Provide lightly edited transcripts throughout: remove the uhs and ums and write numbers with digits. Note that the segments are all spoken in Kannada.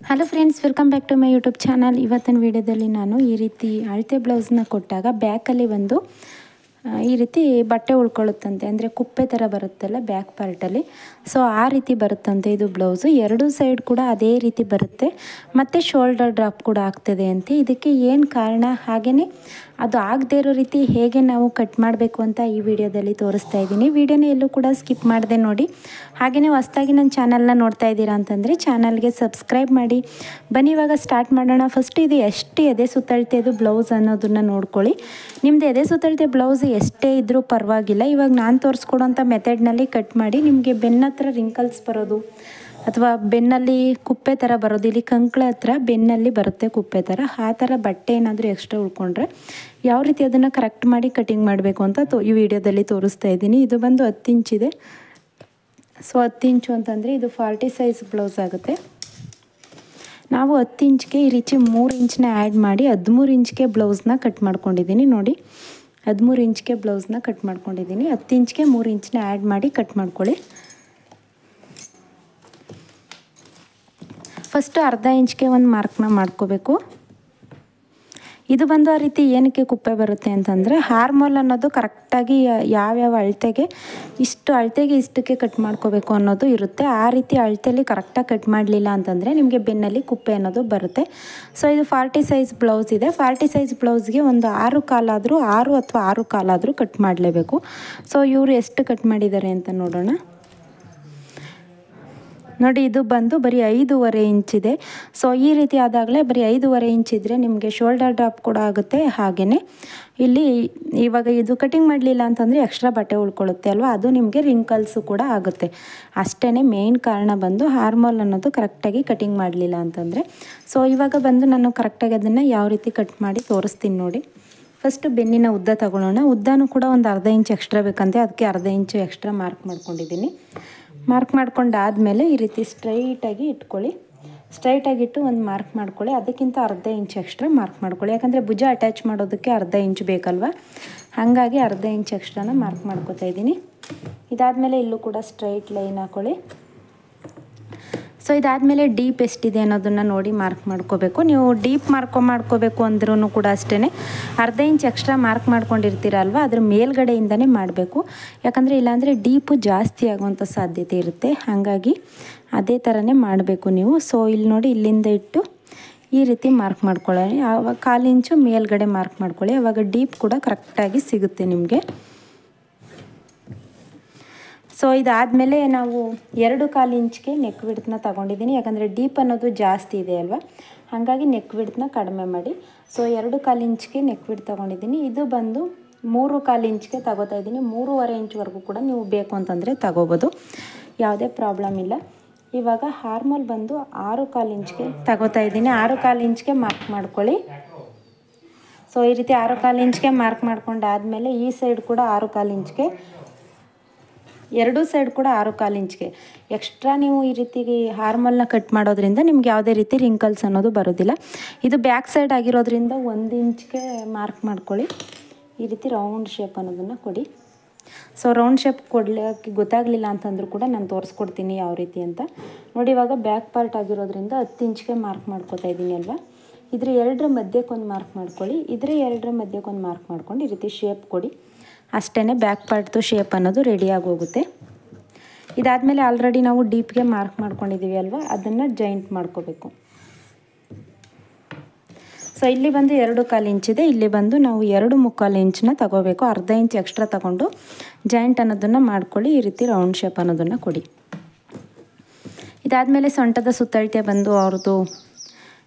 Hello friends, welcome back to my YouTube channel. ಇವತ್ತಿನ ವಿಡಿಯೋದಲ್ಲಿ ನಾನು ಈ ರೀತಿ ಅಳತೆ ಬ್ಲೌಸ್ನ ಕೊಟ್ಟಾಗ ಬ್ಯಾಕಲ್ಲಿ ಒಂದು ಈ ರೀತಿ ಬಟ್ಟೆ ಉಳ್ಕೊಳ್ಳುತ್ತಂತೆ, ಅಂದರೆ ಕುಪ್ಪೆ ಥರ ಬರುತ್ತಲ್ಲ ಬ್ಯಾಕ್ ಪಾರ್ಟಲ್ಲಿ. ಸೊ ಆ ರೀತಿ ಬರುತ್ತಂತೆ ಇದು ಬ್ಲೌಸು. ಎರಡೂ ಸೈಡ್ ಕೂಡ ಅದೇ ರೀತಿ ಬರುತ್ತೆ ಮತ್ತು ಶೋಲ್ಡರ್ ಡ್ರಾಪ್ ಕೂಡ ಆಗ್ತದೆ ಅಂತೆ. ಇದಕ್ಕೆ ಏನು ಕಾರಣ, ಹಾಗೆಯೇ ಅದು ಆಗದೇ ಇರೋ ರೀತಿ ಹೇಗೆ ನಾವು ಕಟ್ ಮಾಡಬೇಕು ಅಂತ ಈ ವಿಡಿಯೋದಲ್ಲಿ ತೋರಿಸ್ತಾ ಇದ್ದೀನಿ. ವಿಡಿಯೋನ ಎಲ್ಲೂ ಕೂಡ ಸ್ಕಿಪ್ ಮಾಡದೆ ನೋಡಿ. ಹಾಗೆಯೇ ಹೊಸದಾಗಿ ನನ್ನ ಚಾನಲ್ನ ನೋಡ್ತಾ ಇದ್ದೀರಾ ಅಂತಂದರೆ ಚಾನಲ್ಗೆ ಸಬ್ಸ್ಕ್ರೈಬ್ ಮಾಡಿ. ಬನ್ನಿ ಇವಾಗ ಸ್ಟಾರ್ಟ್ ಮಾಡೋಣ. ಫಸ್ಟ್ ಇದು ಎಷ್ಟು ಎದೆ ಸುತ್ತಳತೆ ಇದು ಬ್ಲೌಸ್ ಅನ್ನೋದನ್ನು ನೋಡ್ಕೊಳ್ಳಿ. ನಿಮ್ಮದು ಎದೆ ಸುತ್ತಳತೆ ಬ್ಲೌಸ್ ಎಷ್ಟೇ ಇದ್ದರೂ ಪರವಾಗಿಲ್ಲ. ಇವಾಗ ನಾನು ತೋರಿಸ್ಕೊಡೋಂಥ ಮೆಥಡ್ನಲ್ಲಿ ಕಟ್ ಮಾಡಿ. ನಿಮಗೆ ಬೆನ್ನ ಹತ್ರ ರಿಂಕಲ್ಸ್ ಬರೋದು ಅಥವಾ ಬೆನ್ನಲ್ಲಿ ಕುಪ್ಪೆ ಥರ ಬರೋದು, ಇಲ್ಲಿ ಕಂಕಳ ಹತ್ರ ಬೆನ್ನಲ್ಲಿ ಬರುತ್ತೆ ಕುಪ್ಪೆ ಥರ, ಆ ಥರ ಬಟ್ಟೆ ಏನಾದರೂ ಎಕ್ಸ್ಟ್ರಾ ಉಳ್ಕೊಂಡ್ರೆ ಯಾವ ರೀತಿ ಅದನ್ನು ಕರೆಕ್ಟ್ ಮಾಡಿ ಕಟಿಂಗ್ ಮಾಡಬೇಕು ಅಂತ ಈ ವಿಡಿಯೋದಲ್ಲಿ ತೋರಿಸ್ತಾ ಇದ್ದೀನಿ. ಇದು ಬಂದು 10 ಇಂಚಿದೆ. ಸೊ 10 ಇಂಚು ಅಂತಂದರೆ ಇದು 40 ಸೈಜ್ ಬ್ಲೌಸ್ ಆಗುತ್ತೆ. ನಾವು 10 ಇಂಚ್ಗೆ ಈ ರೀತಿ 3 ಇಂಚನ್ನ ಆ್ಯಡ್ ಮಾಡಿ 13 ಇಂಚ್ಗೆ ಬ್ಲೌಸ್ನ ಕಟ್ ಮಾಡ್ಕೊಂಡಿದ್ದೀನಿ. ನೋಡಿ, 13 ಇಂಚ್ಗೆ ಬ್ಲೌಸ್ನ ಕಟ್ ಮಾಡ್ಕೊಂಡಿದ್ದೀನಿ. 10 ಇಂಚ್ಗೆ 3 ಇಂಚನ್ನ ಆ್ಯಡ್ ಮಾಡಿ ಕಟ್ ಮಾಡ್ಕೊಳ್ಳಿ. ಫಸ್ಟು ಅರ್ಧ ಇಂಚ್ಗೆ ಒಂದು ಮಾರ್ಕ್ನ ಮಾಡ್ಕೋಬೇಕು. ಇದು ಬಂದು ಆ ರೀತಿ ಏನಕ್ಕೆ ಕುಪ್ಪೆ ಬರುತ್ತೆ ಅಂತಂದರೆ, ಹಾರ್ಮೋಲ್ ಅನ್ನೋದು ಕರೆಕ್ಟಾಗಿ ಯಾವ್ಯಾವ ಅಳತೆಗೆ ಇಷ್ಟಕ್ಕೆ ಕಟ್ ಮಾಡ್ಕೋಬೇಕು ಅನ್ನೋದು ಇರುತ್ತೆ. ಆ ರೀತಿ ಅಳತೆಯಲ್ಲಿ ಕರೆಕ್ಟಾಗಿ ಕಟ್ ಮಾಡಲಿಲ್ಲ ಅಂತಂದರೆ ನಿಮಗೆ ಬೆನ್ನಲ್ಲಿ ಕುಪ್ಪೆ ಅನ್ನೋದು ಬರುತ್ತೆ. ಸೊ ಇದು 40 ಸೈಜ್ ಬ್ಲೌಸ್ ಇದೆ. 40 ಸೈಜ್ ಬ್ಲೌಸ್ಗೆ ಒಂದು 6 ಕಾಲಾದರೂ 6 ಅಥವಾ 6 ಕಾಲಾದರೂ ಕಟ್ ಮಾಡಲೇಬೇಕು. ಸೊ ಇವರು ಎಷ್ಟು ಕಟ್ ಮಾಡಿದ್ದಾರೆ ಅಂತ ನೋಡೋಣ. ನೋಡಿ, ಇದು ಬಂದು ಬರೀ 5.5 ಇಂಚಿದೆ. ಸೊ ಈ ರೀತಿ ಆದಾಗಲೇ ಬರೀ 5.5 ಇಂಚಿದ್ರೆ ನಿಮಗೆ ಶೋಲ್ಡರ್ ಡ್ರಾಪ್ ಕೂಡ ಆಗುತ್ತೆ. ಹಾಗೆಯೇ ಇಲ್ಲಿ ಇವಾಗ ಇದು ಕಟಿಂಗ್ ಮಾಡಲಿಲ್ಲ ಅಂತಂದರೆ ಎಕ್ಸ್ಟ್ರಾ ಬಟ್ಟೆ ಉಳ್ಕೊಳ್ಳುತ್ತೆ ಅಲ್ವಾ, ಅದು ನಿಮಗೆ ರಿಂಕಲ್ಸು ಕೂಡ ಆಗುತ್ತೆ. ಅಷ್ಟೇ ಮೇಯ್ನ್ ಕಾರಣ ಬಂದು ಹಾರ್ಮೋಲ್ ಅನ್ನೋದು ಕರೆಕ್ಟಾಗಿ ಕಟಿಂಗ್ ಮಾಡಲಿಲ್ಲ ಅಂತಂದರೆ. ಸೊ ಇವಾಗ ಬಂದು ನಾನು ಕರೆಕ್ಟಾಗಿ ಅದನ್ನು ಯಾವ ರೀತಿ ಕಟ್ ಮಾಡಿ ತೋರಿಸ್ತೀನಿ ನೋಡಿ. ಫಸ್ಟು ಬೆನ್ನಿನ ಉದ್ದ ತಗೊಳ್ಳೋಣ. ಉದ್ದನೂ ಕೂಡ ಒಂದು ಅರ್ಧ ಇಂಚ್ ಎಕ್ಸ್ಟ್ರಾ ಬೇಕಂತೆ, ಅದಕ್ಕೆ ಅರ್ಧ ಇಂಚು ಎಕ್ಸ್ಟ್ರಾ ಮಾರ್ಕ್ ಮಾಡ್ಕೊಂಡಿದ್ದೀನಿ. ಮಾರ್ಕ್ ಮಾಡ್ಕೊಂಡಾದಮೇಲೆ ಈ ರೀತಿ ಸ್ಟ್ರೈಟಾಗಿ ಇಟ್ಕೊಳ್ಳಿ. ಸ್ಟ್ರೈಟಾಗಿಟ್ಟು ಒಂದು ಮಾರ್ಕ್ ಮಾಡ್ಕೊಳ್ಳಿ. ಅದಕ್ಕಿಂತ ಅರ್ಧ ಇಂಚ್ ಎಕ್ಸ್ಟ್ರಾ ಮಾರ್ಕ್ ಮಾಡ್ಕೊಳ್ಳಿ. ಯಾಕಂದರೆ ಭುಜ ಅಟ್ಯಾಚ್ ಮಾಡೋದಕ್ಕೆ ಅರ್ಧ ಇಂಚ್ ಬೇಕಲ್ವ, ಹಾಗಾಗಿ ಅರ್ಧ ಇಂಚ್ ಎಕ್ಸ್ಟ್ರಾನ ಮಾರ್ಕ್ ಮಾಡ್ಕೊತಾ ಇದ್ದೀನಿ. ಇದಾದಮೇಲೆ ಇಲ್ಲೂ ಕೂಡ ಸ್ಟ್ರೈಟ್ ಲೈನ್ ಹಾಕ್ಕೊಳ್ಳಿ. ಸೊ ಇದಾದಮೇಲೆ ಡೀಪ್ ಎಷ್ಟಿದೆ ಅನ್ನೋದನ್ನು ನೋಡಿ ಮಾರ್ಕ್ ಮಾಡ್ಕೋಬೇಕು. ನೀವು ಡೀಪ್ ಮಾಡ್ಕೋಬೇಕು ಅಂದ್ರೂ ಕೂಡ ಅಷ್ಟೇ ಅರ್ಧ ಇಂಚ್ ಎಕ್ಸ್ಟ್ರಾ ಮಾರ್ಕ್ ಮಾಡ್ಕೊಂಡಿರ್ತೀರಲ್ವ, ಅದ್ರ ಮೇಲ್ಗಡೆಯಿಂದನೇ ಮಾಡಬೇಕು. ಯಾಕಂದರೆ ಇಲ್ಲಾಂದರೆ ಡೀಪು ಜಾಸ್ತಿ ಆಗುವಂಥ ಸಾಧ್ಯತೆ ಇರುತ್ತೆ. ಹಾಗಾಗಿ ಅದೇ ಥರನೇ ಮಾಡಬೇಕು ನೀವು. ಸೊ ಇಲ್ಲಿ ನೋಡಿ, ಇಲ್ಲಿಂದ ಇಟ್ಟು ಈ ರೀತಿ ಮಾರ್ಕ್ ಮಾಡ್ಕೊಳ್ಳಿ. ಆವಾಗ 1/4 ಇಂಚು ಮೇಲ್ಗಡೆ ಮಾರ್ಕ್ ಮಾಡ್ಕೊಳ್ಳಿ. ಆವಾಗ ಡೀಪ್ ಕೂಡ ಕರೆಕ್ಟಾಗಿ ಸಿಗುತ್ತೆ ನಿಮಗೆ. ಸೊ ಇದಾದಮೇಲೆ ನಾವು 2/4 ಇಂಚ್ಗೆ ನೆಕ್ ವಿಡ್ತ್ನ ತೊಗೊಂಡಿದ್ದೀನಿ. ಯಾಕಂದರೆ ಡೀಪ್ ಅನ್ನೋದು ಜಾಸ್ತಿ ಇದೆ ಅಲ್ವಾ, ಹಾಗಾಗಿ ನೆಕ್ ವಿಡ್ತ್ನ ಕಡಿಮೆ ಮಾಡಿ. ಸೊ 2/4 ಇಂಚ್ಗೆ ನೆಕ್ ವಿಡ್ತ್ ತೊಗೊಂಡಿದ್ದೀನಿ. ಇದು ಬಂದು 3/4 ಇಂಚ್ಗೆ ತಗೋತಾ ಇದ್ದೀನಿ. 3.5 ಇಂಚ್ವರೆಗೂ ಕೂಡ ನೀವು ಬೇಕು ಅಂತಂದರೆ ತಗೋಬೋದು, ಯಾವುದೇ ಪ್ರಾಬ್ಲಮ್ ಇಲ್ಲ. ಇವಾಗ ಹಾರ್ಮೋಲ್ ಬಂದು 6/4 ಇಂಚ್ಗೆ ತಗೋತಾ ಇದ್ದೀನಿ. 6/4 ಇಂಚ್ಗೆ ಮಾರ್ಕ್ ಮಾಡ್ಕೊಳ್ಳಿ. ಸೊ ಈ ರೀತಿ 6/4 ಇಂಚ್ಗೆ ಮಾರ್ಕ್ ಮಾಡ್ಕೊಂಡಾದಮೇಲೆ ಈ ಸೈಡ್ ಕೂಡ 6/4 ಇಂಚ್ಗೆ, ಎರಡೂ ಸೈಡ್ ಕೂಡ 6/4 ಇಂಚ್ಗೆ ಎಕ್ಸ್ಟ್ರಾ ನೀವು ಈ ರೀತಿ ಹಾರ್ಮೋಲ್ನ ಕಟ್ ಮಾಡೋದ್ರಿಂದ ನಿಮ್ಗೆ ಯಾವುದೇ ರೀತಿ ರಿಂಕಲ್ಸ್ ಅನ್ನೋದು ಬರೋದಿಲ್ಲ. ಇದು ಬ್ಯಾಕ್ ಸೈಡ್ ಆಗಿರೋದ್ರಿಂದ 1 ಇಂಚ್ಗೆ ಮಾರ್ಕ್ ಮಾಡ್ಕೊಳ್ಳಿ. ಈ ರೀತಿ ರೌಂಡ್ ಶೇಪ್ ಅನ್ನೋದನ್ನು ಕೊಡಿ. ಸೊ ರೌಂಡ್ ಶೇಪ್ ಕೊಡಲಿಕ್ಕೆ ಗೊತ್ತಾಗಲಿಲ್ಲ ಅಂತಂದ್ರೂ ಕೂಡ ನಾನು ತೋರಿಸ್ಕೊಡ್ತೀನಿ ಯಾವ ರೀತಿ ಅಂತ ನೋಡಿ. ಇವಾಗ ಬ್ಯಾಕ್ ಪಾರ್ಟ್ ಆಗಿರೋದ್ರಿಂದ 10 ಇಂಚ್ಗೆ ಮಾರ್ಕ್ ಮಾಡ್ಕೊತಾ ಇದ್ದೀನಿ ಅಲ್ವಾ. ಇದ್ರ 2 ಮಧ್ಯಕ್ಕೊಂದು ಮಾರ್ಕ್ ಮಾಡ್ಕೊಳ್ಳಿ. ಇದ್ರ 2 ಮಧ್ಯಕ್ಕೊಂದು ಮಾರ್ಕ್ ಮಾಡ್ಕೊಂಡು ಈ ರೀತಿ ಶೇಪ್ ಕೊಡಿ. ಅಷ್ಟೇ, ಬ್ಯಾಕ್ ಪಾರ್ಟ್ದು ಶೇಪ್ ಅನ್ನೋದು ರೆಡಿಯಾಗಿ ಹೋಗುತ್ತೆ. ಇದಾದಮೇಲೆ ಆಲ್ರೆಡಿ ನಾವು ಡೀಪ್ಗೆ ಮಾರ್ಕ್ ಮಾಡ್ಕೊಂಡಿದ್ದೀವಿ ಅಲ್ವಾ, ಅದನ್ನು ಜಾಯಿಂಟ್ ಮಾಡ್ಕೋಬೇಕು. ಸೊ ಇಲ್ಲಿ ಬಂದು 2/4 ಇಂಚಿದೆ. ಇಲ್ಲಿ ಬಂದು ನಾವು 2/4 ಇಂಚನ್ನ ತಗೋಬೇಕು. ಅರ್ಧ ಇಂಚ್ ಎಕ್ಸ್ಟ್ರಾ ತಗೊಂಡು ಜಾಯಿಂಟ್ ಅನ್ನೋದನ್ನು ಮಾಡ್ಕೊಳ್ಳಿ. ಈ ರೀತಿ ರೌಂಡ್ ಶೇಪ್ ಅನ್ನೋದನ್ನು ಕೊಡಿ. ಇದಾದಮೇಲೆ ಸೊಂಟದ ಸುತ್ತಳತೆ ಬಂದು ಅವ್ರದ್ದು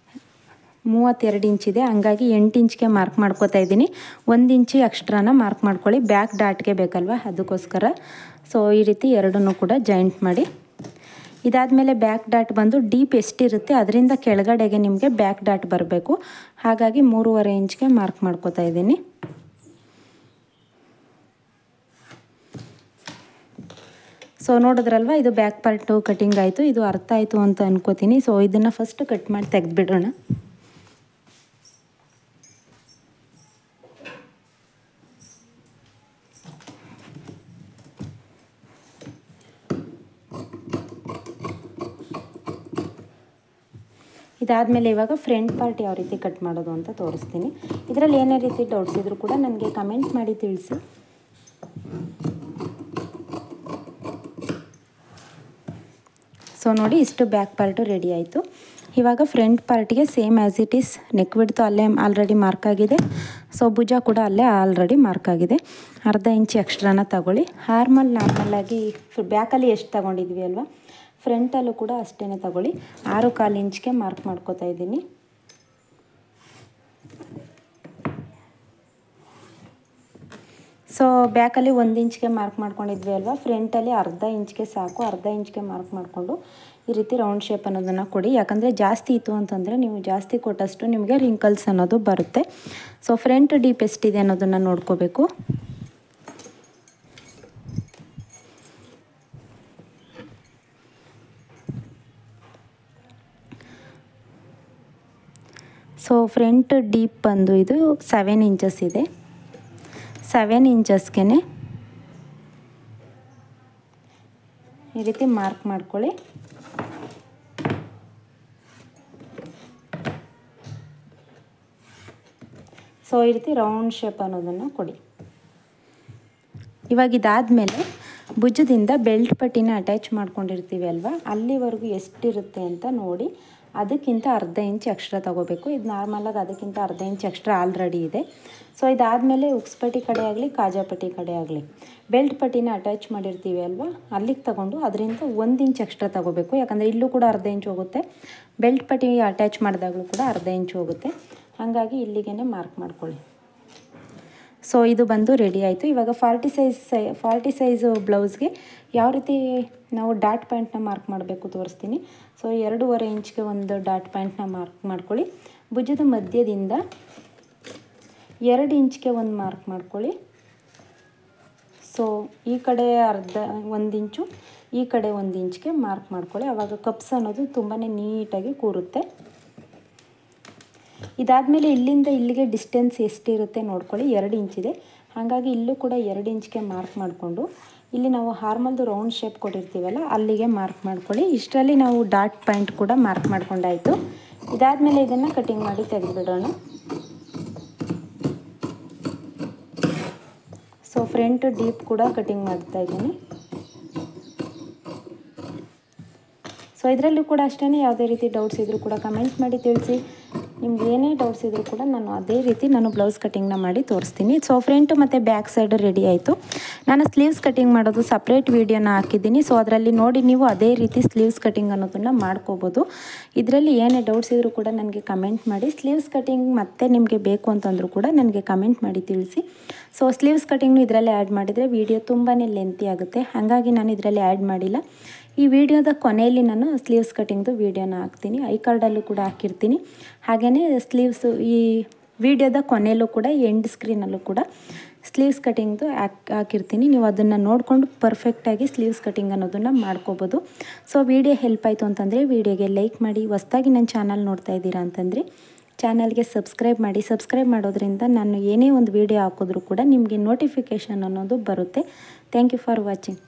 32 ಇಂಚಿದೆ. ಹಂಗಾಗಿ 8 ಇಂಚ್ಗೆ ಮಾರ್ಕ್ ಮಾಡ್ಕೋತಾ ಇದ್ದೀನಿ. 1 ಇಂಚು ಎಕ್ಸ್ಟ್ರಾನ ಮಾರ್ಕ್ ಮಾಡ್ಕೊಳ್ಳಿ, ಬ್ಯಾಕ್ ಡಾಟ್ಗೆ ಬೇಕಲ್ವ ಅದಕ್ಕೋಸ್ಕರ. ಸೊ ಈ ರೀತಿ ಎರಡನ್ನೂ ಕೂಡ ಜಾಯಿಂಟ್ ಮಾಡಿ. ಇದಾದಮೇಲೆ ಬ್ಯಾಕ್ ಡಾಟ್ ಬಂದು ಡೀಪ್ ಎಷ್ಟಿರುತ್ತೆ ಅದರಿಂದ ಕೆಳಗಡೆಗೆ ನಿಮಗೆ ಬ್ಯಾಕ್ ಡಾಟ್ ಬರಬೇಕು. ಹಾಗಾಗಿ 3.5 ಇಂಚ್ಗೆ ಮಾರ್ಕ್ ಮಾಡ್ಕೋತಾ ಇದ್ದೀನಿ. ಸೊ ನೋಡಿದ್ರಲ್ವ, ಇದು ಬ್ಯಾಕ್ ಪಾರ್ಟು ಕಟಿಂಗ್ ಆಯಿತು. ಇದು ಅರ್ಥ ಆಯಿತು ಅಂತ ಅನ್ಕೋತೀನಿ. ಸೊ ಇದನ್ನು ಫಸ್ಟ್ ಕಟ್ ಮಾಡಿ ತೆಗೆದುಬಿಡೋಣ. ಇದಾದಮೇಲೆ ಇವಾಗ ಫ್ರಂಟ್ ಪಾರ್ಟ್ ಯಾವ ರೀತಿ ಕಟ್ ಮಾಡೋದು ಅಂತ ತೋರಿಸ್ತೀನಿ. ಇದರಲ್ಲಿ ಏನೇ ರೀತಿ ಡೌಟ್ಸ್ ಇದ್ದರೂ ಕೂಡ ನನಗೆ ಕಮೆಂಟ್ ಮಾಡಿ ತಿಳಿಸಿ. ಸೊ ನೋಡಿ, ಇಷ್ಟು ಬ್ಯಾಕ್ ಪಾರ್ಟು ರೆಡಿ ಆಯಿತು. ಇವಾಗ ಫ್ರಂಟ್ ಪಾರ್ಟಿಗೆ same as it is neck ಬಿಡ್ತು ಅಲ್ಲೇ ಆಲ್ರೆಡಿ ಮಾರ್ಕ್ ಆಗಿದೆ. ಸೊ ಭುಜ ಕೂಡ ಅಲ್ಲೇ ಆಲ್ರೆಡಿ ಮಾರ್ಕ್ ಆಗಿದೆ. ಅರ್ಧ ಇಂಚ್ ಎಕ್ಸ್ಟ್ರಾನ ತಗೊಳ್ಳಿ. ಆರ್ಮಲ್ ನಾರ್ಮಲಾಗಿ ಬ್ಯಾಕಲ್ಲಿ ಎಷ್ಟು ತಗೊಂಡಿದ್ವಿ ಅಲ್ವಾ, ಫ್ರಂಟಲ್ಲೂ ಕೂಡ ಅಷ್ಟೇ ತಗೊಳ್ಳಿ. 6.25 ಇಂಚ್ಗೆ ಮಾರ್ಕ್ ಮಾಡ್ಕೋತಾ ಇದ್ದೀನಿ. ಸೊ ಬ್ಯಾಕಲ್ಲಿ 1 ಇಂಚ್ಗೆ ಮಾರ್ಕ್ ಮಾಡ್ಕೊಂಡಿದ್ವಿ ಅಲ್ವಾ, ಫ್ರಂಟಲ್ಲಿ ಅರ್ಧ ಇಂಚ್ಗೆ ಸಾಕು. ಅರ್ಧ ಇಂಚ್ಗೆ ಮಾರ್ಕ್ ಮಾಡಿಕೊಂಡು ಈ ರೀತಿ ರೌಂಡ್ ಶೇಪ್ ಅನ್ನೋದನ್ನು ಕೊಡಿ. ಯಾಕಂದರೆ ಜಾಸ್ತಿ ಇತ್ತು ಅಂತಂದರೆ ನೀವು ಜಾಸ್ತಿ ಕೊಟ್ಟಷ್ಟು ನಿಮಗೆ ರಿಂಕಲ್ಸ್ ಅನ್ನೋದು ಬರುತ್ತೆ. ಸೊ ಫ್ರಂಟ್ ಡೀಪ್ ಎಷ್ಟಿದೆ ಅನ್ನೋದನ್ನು ನೋಡ್ಕೋಬೇಕು. ಸೊ ಫ್ರಂಟ್ ಡೀಪ್ ಬಂದು ಇದು 7 ಇಂಚಸ್ ಇದೆ. 7 ಇಂಚಸ್ಗೆ ಈ ರೀತಿ ಮಾರ್ಕ್ ಮಾಡ್ಕೊಳ್ಳಿ. ಸೊ ಈ ರೀತಿ ರೌಂಡ್ ಶೇಪ್ ಅನ್ನೋದನ್ನು ಕೊಡಿ. ಇವಾಗ ಇದಾದಮೇಲೆ ಭುಜದಿಂದ ಬೆಲ್ಟ್ ಪಟ್ಟಿನ ಅಟ್ಯಾಚ್ ಮಾಡ್ಕೊಂಡಿರ್ತೀವಿ ಅಲ್ವಾ, ಅಲ್ಲಿವರೆಗೂ ಎಷ್ಟಿರುತ್ತೆ ಅಂತ ನೋಡಿ. ಅದಕ್ಕಿಂತ ಅರ್ಧ ಇಂಚ್ ಎಕ್ಸ್ಟ್ರಾ ತೊಗೋಬೇಕು. ಇದು ನಾರ್ಮಲಾಗಿ ಅದಕ್ಕಿಂತ ಅರ್ಧ ಇಂಚ್ ಎಕ್ಸ್ಟ್ರಾ ಆಲ್ರೆಡಿ ಇದೆ. ಸೊ ಇದಾದಮೇಲೆ ಉಕ್ಸ್ಪಟ್ಟಿ ಕಡೆ ಆಗಲಿ ಕಾಜಾಪಟ್ಟಿ ಕಡೆ ಆಗಲಿ ಬೆಲ್ಟ್ ಪಟ್ಟಿನ ಅಟ್ಯಾಚ್ ಮಾಡಿರ್ತೀವಿ ಅಲ್ವಾ, ಅಲ್ಲಿಗೆ ತಗೊಂಡು ಅದರಿಂದ 1 ಇಂಚ್ ಎಕ್ಸ್ಟ್ರಾ ತೊಗೋಬೇಕು. ಯಾಕಂದರೆ ಇಲ್ಲೂ ಕೂಡ ಅರ್ಧ ಇಂಚ್ ಹೋಗುತ್ತೆ, ಬೆಲ್ಟ್ ಪಟ್ಟಿ ಅಟ್ಯಾಚ್ ಮಾಡಿದಾಗಲೂ ಕೂಡ ಅರ್ಧ ಇಂಚ್ ಹೋಗುತ್ತೆ. ಹಾಗಾಗಿ ಇಲ್ಲಿಗೆ ಮಾರ್ಕ್ ಮಾಡ್ಕೊಳ್ಳಿ. ಸೊ ಇದು ಬಂದು ರೆಡಿ ಆಯಿತು. ಇವಾಗ 40 ಸೈಜು ಬ್ಲೌಸ್ಗೆ ಯಾವ ರೀತಿ ನಾವು ಡಾಟ್ ಪಾಯಿಂಟ್ನ ಮಾರ್ಕ್ ಮಾಡಬೇಕು ತೋರಿಸ್ತೀನಿ. ಸೊ 2.5 ಇಂಚ್ಗೆ ಒಂದು ಡಾಟ್ ಪಾಯಿಂಟ್ನ ಮಾರ್ಕ್ ಮಾಡ್ಕೊಳ್ಳಿ. ಭುಜದ ಮಧ್ಯದಿಂದ 2 ಇಂಚ್ಗೆ ಒಂದು ಮಾರ್ಕ್ ಮಾಡ್ಕೊಳ್ಳಿ. ಸೊ ಈ ಕಡೆ 1 ಇಂಚು, ಈ ಕಡೆ 1 ಇಂಚ್ಗೆ ಮಾರ್ಕ್ ಮಾಡ್ಕೊಳ್ಳಿ. ಆವಾಗ ಕಪ್ಸ್ ಅನ್ನೋದು ತುಂಬಾ ನೀಟಾಗಿ ಕೂರುತ್ತೆ. ಇದಾದಮೇಲೆ ಇಲ್ಲಿಂದ ಇಲ್ಲಿಗೆ ಡಿಸ್ಟೆನ್ಸ್ ಎಷ್ಟಿರುತ್ತೆ ನೋಡ್ಕೊಳ್ಳಿ. 2 ಇಂಚಿದೆ. ಹಾಗಾಗಿ ಇಲ್ಲೂ ಕೂಡ 2 ಇಂಚ್ಗೆ ಮಾರ್ಕ್ ಮಾಡಿಕೊಂಡು ಇಲ್ಲಿ ನಾವು ಹಾರ್ಮಲ್ದು ರೌಂಡ್ ಶೇಪ್ ಕೊಟ್ಟಿರ್ತೀವಲ್ಲ ಅಲ್ಲಿಗೆ ಮಾರ್ಕ್ ಮಾಡ್ಕೊಳ್ಳಿ. ಇಷ್ಟರಲ್ಲಿ ನಾವು ಡಾಟ್ ಪಾಯಿಂಟ್ ಕೂಡ ಮಾರ್ಕ್ ಮಾಡ್ಕೊಂಡಾಯಿತು. ಇದಾದಮೇಲೆ ಇದನ್ನು ಕಟಿಂಗ್ ಮಾಡಿ ತೆಗೆದುಬಿಡೋಣ. ಸೊ ಫ್ರಂಟ್ ಡೀಪ್ ಕೂಡ ಕಟಿಂಗ್ ಮಾಡ್ತಾ ಇದ್ದೀನಿ. ಸೊ ಇದರಲ್ಲೂ ಕೂಡ ಅಷ್ಟೇ ಯಾವುದೇ ರೀತಿ ಡೌಟ್ಸ್ ಇದ್ದರೂ ಕೂಡ ಕಮೆಂಟ್ ಮಾಡಿ ತಿಳಿಸಿ. ನಿಮ್ಗೆ ಏನೇ ಡೌಟ್ಸ್ ಇದ್ದರೂ ಕೂಡ ನಾನು ಅದೇ ರೀತಿ ಬ್ಲೌಸ್ ಕಟಿಂಗ್ನ ಮಾಡಿ ತೋರಿಸ್ತೀನಿ. ಸೊ ಫ್ರಂಟ್ ಮತ್ತು ಬ್ಯಾಕ್ ಸೈಡ್ ರೆಡಿ ಆಯಿತು. ನಾನು ಸ್ಲೀವ್ಸ್ ಕಟಿಂಗ್ ಮಾಡೋದು ಸಪ್ರೇಟ್ ವೀಡಿಯೋನ ಹಾಕಿದ್ದೀನಿ. ಸೊ ಅದರಲ್ಲಿ ನೋಡಿ ನೀವು ಅದೇ ರೀತಿ ಸ್ಲೀವ್ಸ್ ಕಟಿಂಗ್ ಅನ್ನೋದನ್ನು ಮಾಡ್ಕೋಬೋದು. ಇದರಲ್ಲಿ ಏನೇ ಡೌಟ್ಸ್ ಇದ್ದರೂ ಕೂಡ ನನಗೆ ಕಮೆಂಟ್ ಮಾಡಿ. ಸ್ಲೀವ್ಸ್ ಕಟಿಂಗ್ ಮತ್ತೆ ನಿಮಗೆ ಬೇಕು ಅಂತಂದರೂ ಕೂಡ ನನಗೆ ಕಮೆಂಟ್ ಮಾಡಿ ತಿಳಿಸಿ. ಸೊ ಸ್ಲೀವ್ಸ್ ಕಟಿಂಗ್ನು ಇದರಲ್ಲೇ ಆ್ಯಡ್ ಮಾಡಿದರೆ ವೀಡಿಯೋ ತುಂಬಾ ಲೆಂತಿ ಆಗುತ್ತೆ. ಹಾಗಾಗಿ ನಾನು ಇದರಲ್ಲಿ ಆ್ಯಡ್ ಮಾಡಿಲ್ಲ. ಈ ವಿಡಿಯೋದ ಕೊನೆಯಲ್ಲಿ ನಾನು ಸ್ಲೀವ್ಸ್ ಕಟಿಂಗ್ದು ವೀಡಿಯೋನ ಹಾಕ್ತೀನಿ, ಐ ಕಾರ್ಡಲ್ಲೂ ಕೂಡ ಹಾಕಿರ್ತೀನಿ. ಹಾಗೆಯೇ ಸ್ಲೀವ್ಸು ಈ ವಿಡಿಯೋದ ಕೊನೆಯಲ್ಲೂ ಕೂಡ ಎಂಡ್ ಸ್ಕ್ರೀನಲ್ಲೂ ಕೂಡ ಸ್ಲೀವ್ಸ್ ಕಟಿಂಗ್ದು ಹಾಕಿರ್ತೀನಿ. ನೀವು ಅದನ್ನು ನೋಡಿಕೊಂಡು ಪರ್ಫೆಕ್ಟಾಗಿ ಸ್ಲೀವ್ಸ್ ಕಟಿಂಗ್ ಅನ್ನೋದನ್ನು ಮಾಡ್ಕೋಬೋದು. ಸೊ ವಿಡಿಯೋ ಹೆಲ್ಪ್ ಆಯಿತು ಅಂತಂದರೆ ವಿಡಿಯೋಗೆ ಲೈಕ್ ಮಾಡಿ. ಹೊಸದಾಗಿ ನನ್ನ ಚಾನಲ್ ನೋಡ್ತಾ ಇದ್ದೀರಾ ಅಂತಂದರೆ ಚಾನಲ್ಗೆ ಸಬ್ಸ್ಕ್ರೈಬ್ ಮಾಡಿ. ಸಬ್ಸ್ಕ್ರೈಬ್ ಮಾಡೋದ್ರಿಂದ ನಾನು ಏನೇ ಒಂದು ವಿಡಿಯೋ ಹಾಕಿದ್ರೂ ಕೂಡ ನಿಮಗೆ ನೋಟಿಫಿಕೇಷನ್ ಅನ್ನೋದು ಬರುತ್ತೆ. Thank you for watching.